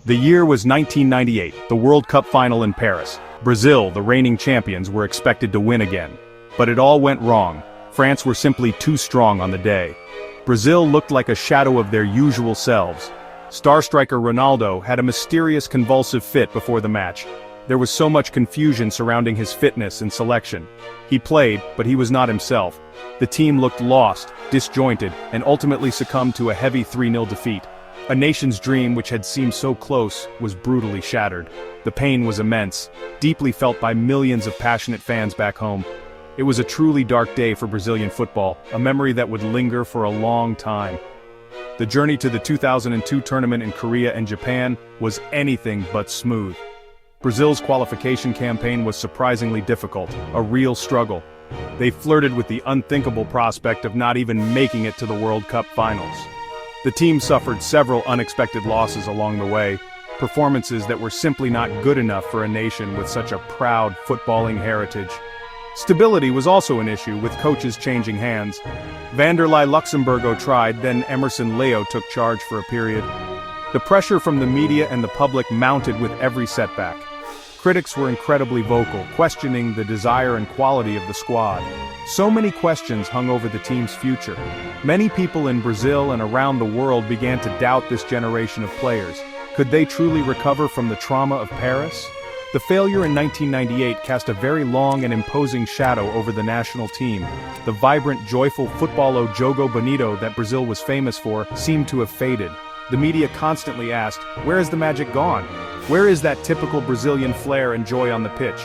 The year was 1998, the World Cup final in Paris. Brazil, the reigning champions, were expected to win again. But it all went wrong. France were simply too strong on the day. Brazil looked like a shadow of their usual selves. Star striker Ronaldo had a mysterious convulsive fit before the match. There was so much confusion surrounding his fitness and selection. He played, but he was not himself. The team looked lost, disjointed, and ultimately succumbed to a heavy 3-0 defeat. A nation's dream which had seemed so close was brutally shattered. The pain was immense, deeply felt by millions of passionate fans back home. It was a truly dark day for Brazilian football, a memory that would linger for a long time. The journey to the 2002 tournament in Korea and Japan was anything but smooth. Brazil's qualification campaign was surprisingly difficult, a real struggle. They flirted with the unthinkable prospect of not even making it to the World Cup finals. The team suffered several unexpected losses along the way, performances that were simply not good enough for a nation with such a proud footballing heritage. Stability was also an issue, with coaches changing hands. Vanderlei Luxemburgo tried, then Emerson Leo took charge for a period. The pressure from the media and the public mounted with every setback. Critics were incredibly vocal, questioning the desire and quality of the squad. So many questions hung over the team's future. Many people in Brazil and around the world began to doubt this generation of players. Could they truly recover from the trauma of Paris? The failure in 1998 cast a very long and imposing shadow over the national team. The vibrant, joyful futebol jogo bonito that Brazil was famous for seemed to have faded. The media constantly asked, where has the magic gone? Where is that typical Brazilian flair and joy on the pitch?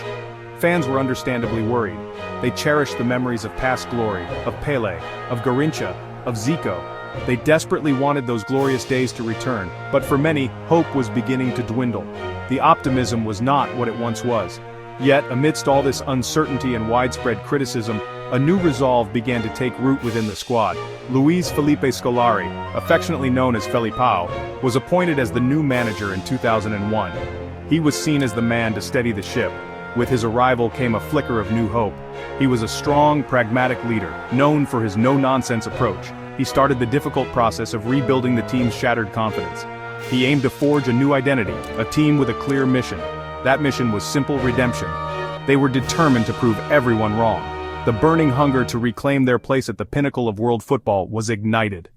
Fans were understandably worried. They cherished the memories of past glory, of Pelé, of Garrincha, of Zico. They desperately wanted those glorious days to return, but for many, hope was beginning to dwindle. The optimism was not what it once was. Yet, amidst all this uncertainty and widespread criticism, a new resolve began to take root within the squad. Luiz Felipe Scolari, affectionately known as Felipao, was appointed as the new manager in 2001. He was seen as the man to steady the ship. With his arrival came a flicker of new hope. He was a strong, pragmatic leader, known for his no-nonsense approach. He started the difficult process of rebuilding the team's shattered confidence. He aimed to forge a new identity, a team with a clear mission. That mission was simple redemption. They were determined to prove everyone wrong. The burning hunger to reclaim their place at the pinnacle of world football was ignited.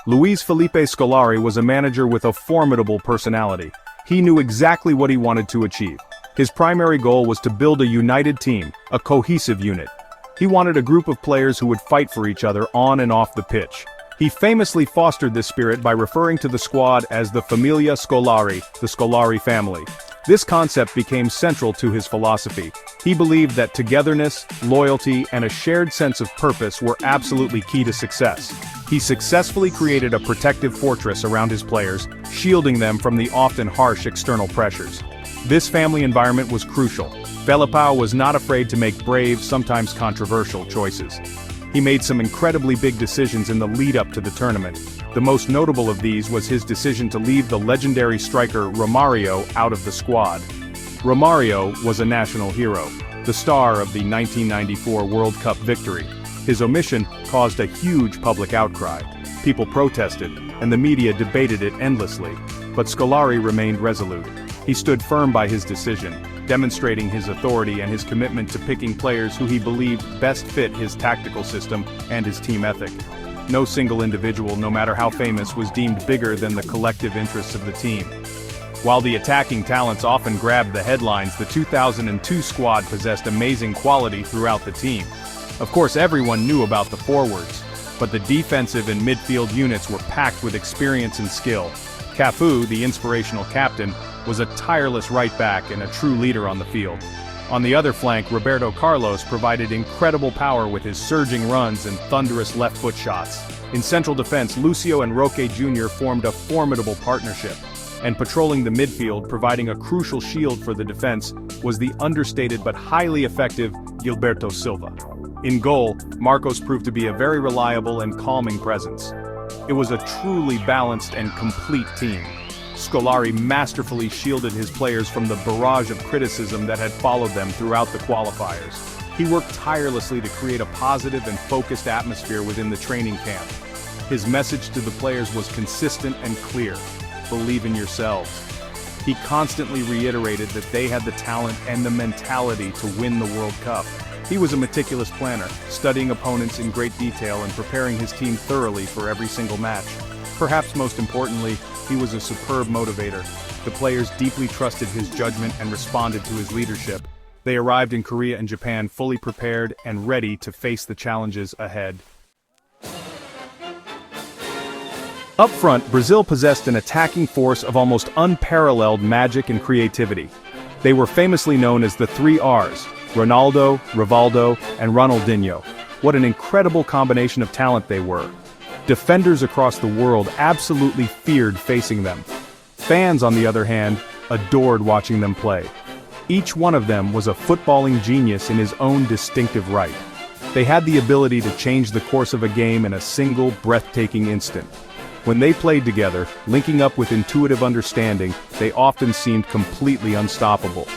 Luiz Felipe Scolari was a manager with a formidable personality. He knew exactly what he wanted to achieve. His primary goal was to build a united team, a cohesive unit. He wanted a group of players who would fight for each other on and off the pitch. He famously fostered this spirit by referring to the squad as the Familia Scolari, the Scolari family. This concept became central to his philosophy. He believed that togetherness, loyalty, and a shared sense of purpose were absolutely key to success. He successfully created a protective fortress around his players, shielding them from the often harsh external pressures. This family environment was crucial. Felipao was not afraid to make brave, sometimes controversial choices. He made some incredibly big decisions in the lead-up to the tournament. The most notable of these was his decision to leave the legendary striker Romario out of the squad. Romario was a national hero, the star of the 1994 World Cup victory. His omission caused a huge public outcry. People protested, and the media debated it endlessly. But Scolari remained resolute. He stood firm by his decision, demonstrating his authority and his commitment to picking players who he believed best fit his tactical system and his team ethic. No single individual, no matter how famous, was deemed bigger than the collective interests of the team. While the attacking talents often grabbed the headlines, the 2002 squad possessed amazing quality throughout the team. Of course, everyone knew about the forwards, but the defensive and midfield units were packed with experience and skill. Cafu, the inspirational captain, was a tireless right back and a true leader on the field. On the other flank, Roberto Carlos provided incredible power with his surging runs and thunderous left-foot shots. In central defense, Lucio and Roque Jr. formed a formidable partnership. And patrolling the midfield, providing a crucial shield for the defense, was the understated but highly effective Gilberto Silva. In goal, Marcos proved to be a very reliable and calming presence. It was a truly balanced and complete team. Scolari masterfully shielded his players from the barrage of criticism that had followed them throughout the qualifiers. He worked tirelessly to create a positive and focused atmosphere within the training camp. His message to the players was consistent and clear: believe in yourselves. He constantly reiterated that they had the talent and the mentality to win the World Cup. He was a meticulous planner, studying opponents in great detail and preparing his team thoroughly for every single match. Perhaps most importantly, he was a superb motivator. The players deeply trusted his judgment and responded to his leadership. They arrived in Korea and Japan fully prepared and ready to face the challenges ahead. Up front, Brazil possessed an attacking force of almost unparalleled magic and creativity. They were famously known as the 3 Rs: Ronaldo, Rivaldo, and Ronaldinho. What an incredible combination of talent they were. Defenders across the world absolutely feared facing them. Fans, on the other hand, adored watching them play. Each one of them was a footballing genius in his own distinctive right. They had the ability to change the course of a game in a single, breathtaking instant. When they played together, linking up with intuitive understanding, they often seemed completely unstoppable.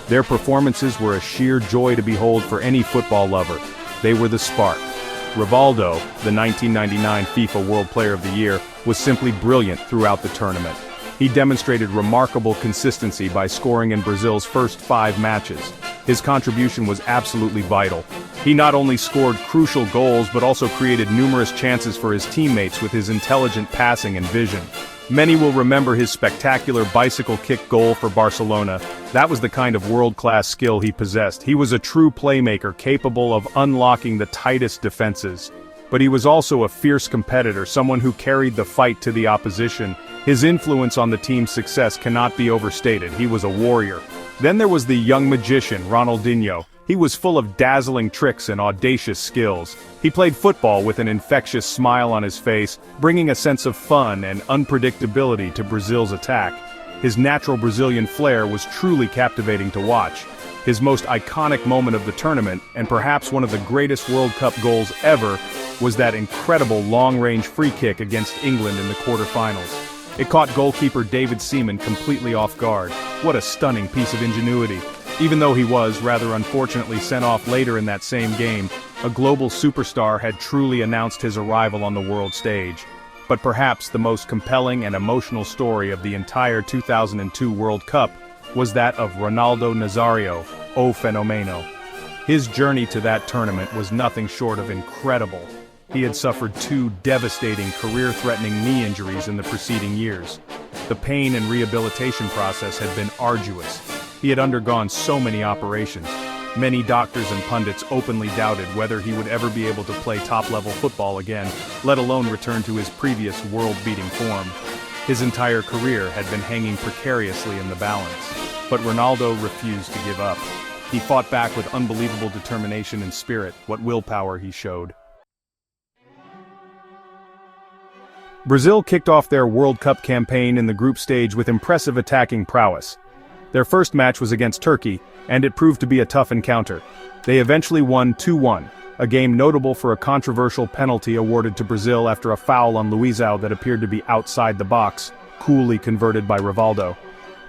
Their performances were a sheer joy to behold for any football lover. They were the spark. Rivaldo, the 1999 FIFA World Player of the Year, was simply brilliant throughout the tournament. He demonstrated remarkable consistency by scoring in Brazil's first 5 matches. His contribution was absolutely vital. He not only scored crucial goals but also created numerous chances for his teammates with his intelligent passing and vision. Many will remember his spectacular bicycle kick goal for Barcelona. That was the kind of world-class skill he possessed. He was a true playmaker capable of unlocking the tightest defenses. But he was also a fierce competitor, someone who carried the fight to the opposition. His influence on the team's success cannot be overstated. He was a warrior. Then there was the young magician, Ronaldinho. He was full of dazzling tricks and audacious skills. He played football with an infectious smile on his face, bringing a sense of fun and unpredictability to Brazil's attack. His natural Brazilian flair was truly captivating to watch. His most iconic moment of the tournament, and perhaps one of the greatest World Cup goals ever, was that incredible long-range free kick against England in the quarterfinals. It caught goalkeeper David Seaman completely off guard. What a stunning piece of ingenuity. Even though he was, rather unfortunately, sent off later in that same game, a global superstar had truly announced his arrival on the world stage. But perhaps the most compelling and emotional story of the entire 2002 World Cup was that of Ronaldo Nazario, O Fenomeno. His journey to that tournament was nothing short of incredible. He had suffered 2 devastating, career-threatening knee injuries in the preceding years. The pain and rehabilitation process had been arduous. He had undergone so many operations. Many doctors and pundits openly doubted whether he would ever be able to play top-level football again, let alone return to his previous world-beating form. His entire career had been hanging precariously in the balance. But Ronaldo refused to give up. He fought back with unbelievable determination and spirit. What willpower he showed. Brazil kicked off their World Cup campaign in the group stage with impressive attacking prowess. Their first match was against Turkey, and it proved to be a tough encounter. They eventually won 2-1, a game notable for a controversial penalty awarded to Brazil after a foul on Luizao that appeared to be outside the box, coolly converted by Rivaldo.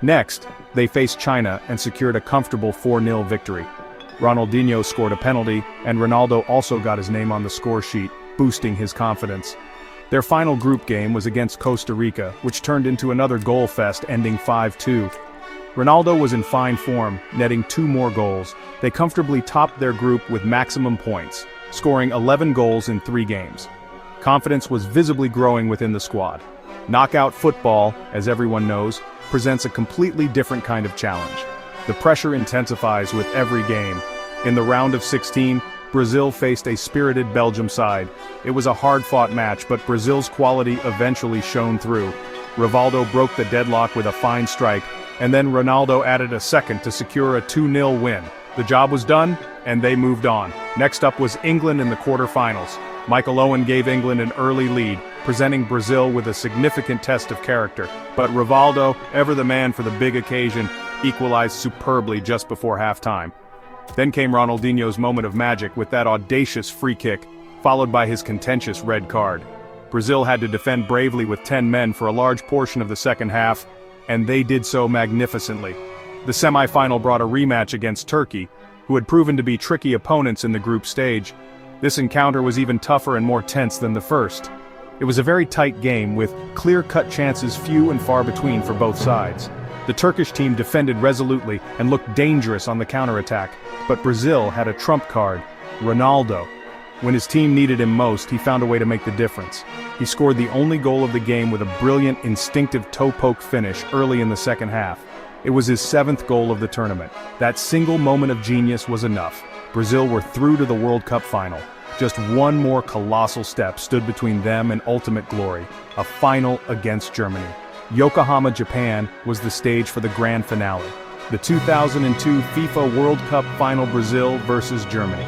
Next, they faced China and secured a comfortable 4-0 victory. Ronaldinho scored a penalty, and Ronaldo also got his name on the score sheet, boosting his confidence. Their final group game was against Costa Rica, which turned into another goal fest, ending 5-2. Ronaldo was in fine form, netting 2 more goals. They comfortably topped their group with maximum points, scoring 11 goals in 3 games. Confidence was visibly growing within the squad. Knockout football, as everyone knows, presents a completely different kind of challenge. The pressure intensifies with every game. In the round of 16, Brazil faced a spirited Belgium side. It was a hard-fought match, but Brazil's quality eventually shone through. Rivaldo broke the deadlock with a fine strike, and then Ronaldo added a second to secure a 2-0 win. The job was done, and they moved on. Next up was England in the quarterfinals. Michael Owen gave England an early lead, presenting Brazil with a significant test of character. But Rivaldo, ever the man for the big occasion, equalized superbly just before halftime. Then came Ronaldinho's moment of magic with that audacious free kick, followed by his contentious red card. Brazil had to defend bravely with 10 men for a large portion of the second half, and they did so magnificently. The semi-final brought a rematch against Turkey, who had proven to be tricky opponents in the group stage. This encounter was even tougher and more tense than the first. It was a very tight game with clear-cut chances few and far between for both sides. The Turkish team defended resolutely and looked dangerous on the counterattack, but Brazil had a trump card, Ronaldo. When his team needed him most, he found a way to make the difference. He scored the only goal of the game with a brilliant, instinctive toe-poke finish early in the second half. It was his 7th goal of the tournament. That single moment of genius was enough. Brazil were through to the World Cup final. Just one more colossal step stood between them and ultimate glory, a final against Germany. Yokohama, Japan, was the stage for the grand finale. The 2002 FIFA World Cup final, Brazil versus Germany.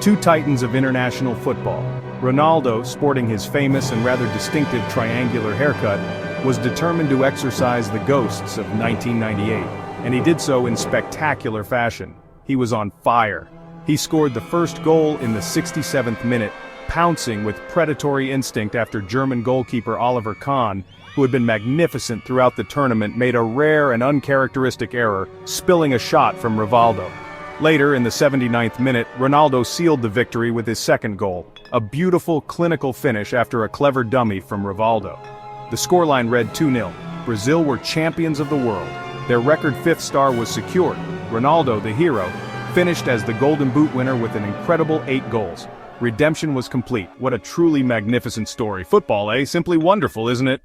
Two titans of international football. Ronaldo, sporting his famous and rather distinctive triangular haircut, was determined to exorcise the ghosts of 1998, and he did so in spectacular fashion. He was on fire. He scored the first goal in the 67th minute, pouncing with predatory instinct after German goalkeeper Oliver Kahn, who had been magnificent throughout the tournament, made a rare and uncharacteristic error, spilling a shot from Rivaldo. Later, in the 79th minute, Ronaldo sealed the victory with his second goal, a beautiful, clinical finish after a clever dummy from Rivaldo. The scoreline read 2-0. Brazil were champions of the world. Their record 5th star was secured. Ronaldo, the hero, finished as the Golden Boot winner with an incredible 8 goals. Redemption was complete. What a truly magnificent story. Football, eh? Simply wonderful, isn't it?